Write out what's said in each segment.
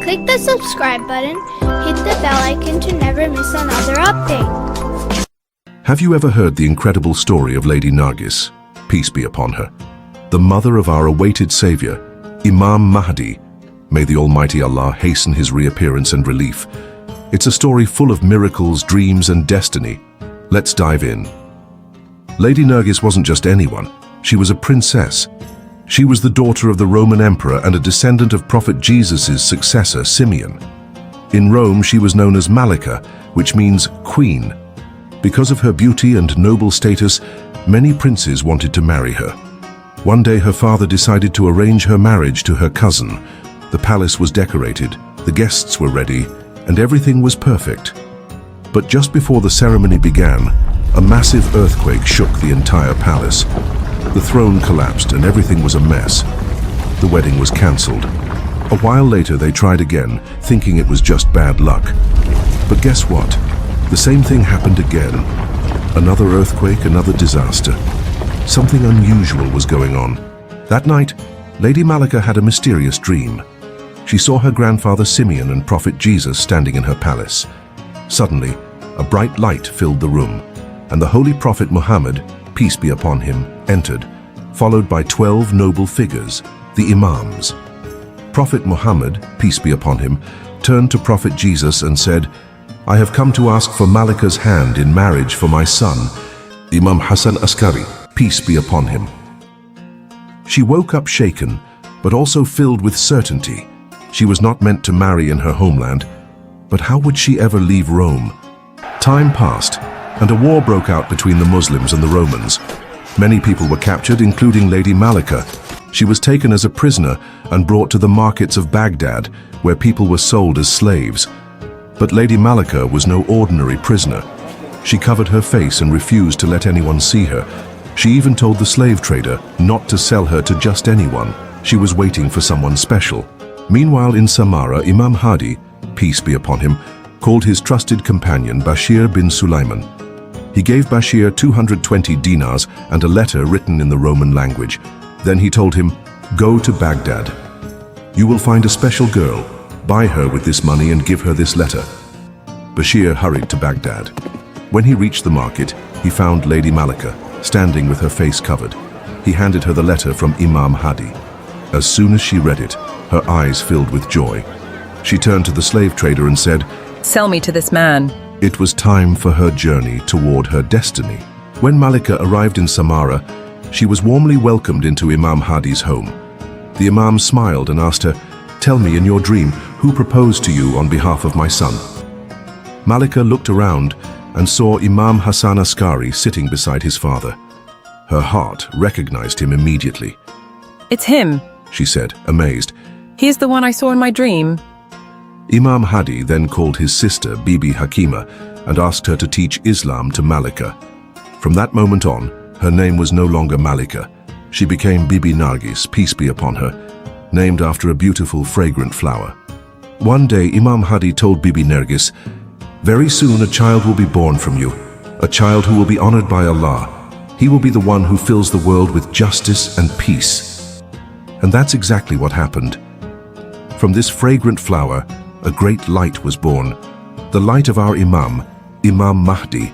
Click the subscribe button, hit the bell icon to never miss another update. Have you ever heard the incredible story of Lady Nargis, peace be upon her, the mother of our awaited Saviour, Imam Mahdi? May the Almighty Allah hasten his reappearance and relief. It's a story full of miracles, dreams and destiny. Let's dive in. Lady Nargis wasn't just anyone. She was a princess. She was the daughter of the Roman emperor and a descendant of Prophet Jesus' successor, Simeon. In Rome, she was known as Malika, which means queen. Because of her beauty and noble status, many princes wanted to marry her. One day, her father decided to arrange her marriage to her cousin. The palace was decorated, the guests were ready, and everything was perfect. But just before the ceremony began, a massive earthquake shook the entire palace. The throne collapsed and everything was a mess. The wedding was cancelled. A while later they tried again, thinking it was just bad luck. But guess what? The same thing happened again. Another earthquake, another disaster. Something unusual was going on. That night, Lady Malika had a mysterious dream. She saw her grandfather Simeon and Prophet Jesus standing in her palace. Suddenly, a bright light filled the room, and the Holy Prophet Muhammad, peace be upon him, entered, followed by 12 noble figures, the Imams. Prophet Muhammad, peace be upon him, turned to Prophet Jesus and said, "I have come to ask for Malika's hand in marriage for my son, Imam Hassan Askari, peace be upon him." She woke up shaken, but also filled with certainty. She was not meant to marry in her homeland, but how would she ever leave Rome? Time passed, and a war broke out between the Muslims and the Romans. Many people were captured, including Lady Malika. She was taken as a prisoner and brought to the markets of Baghdad, where people were sold as slaves. But Lady Malika was no ordinary prisoner. She covered her face and refused to let anyone see her. She even told the slave trader not to sell her to just anyone. She was waiting for someone special. Meanwhile, in Samarra, Imam Mahdi, peace be upon him, called his trusted companion Bashir bin Sulaiman. He gave Bashir 220 dinars and a letter written in the Roman language. Then he told him, "Go to Baghdad. You will find a special girl. Buy her with this money and give her this letter." Bashir hurried to Baghdad. When he reached the market, he found Lady Malika, standing with her face covered. He handed her the letter from Imam Mahdi. As soon as she read it, her eyes filled with joy. She turned to the slave trader and said, "Sell me to this man." It was time for her journey toward her destiny. When Malika arrived in Samarra, she was warmly welcomed into Imam Mahdi's home. The Imam smiled and asked her, "Tell me in your dream, who proposed to you on behalf of my son?" Malika looked around and saw Imam Hassan Askari sitting beside his father. Her heart recognized him immediately. "It's him," she said, amazed. "He's the one I saw in my dream." Imam Mahdi then called his sister Bibi Hakima and asked her to teach Islam to Malika. From that moment on, her name was no longer Malika. She became Bibi Nargis, peace be upon her, named after a beautiful, fragrant flower. One day, Imam Mahdi told Bibi Nargis, "Very soon a child will be born from you, a child who will be honored by Allah. He will be the one who fills the world with justice and peace." And that's exactly what happened. From this fragrant flower, a great light was born, the light of our Imam, Imam Mahdi.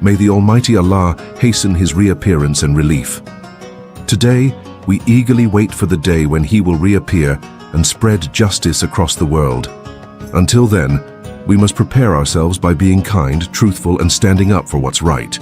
May the Almighty Allah hasten his reappearance and relief. Today, we eagerly wait for the day when he will reappear and spread justice across the world. Until then, we must prepare ourselves by being kind, truthful, and standing up for what's right.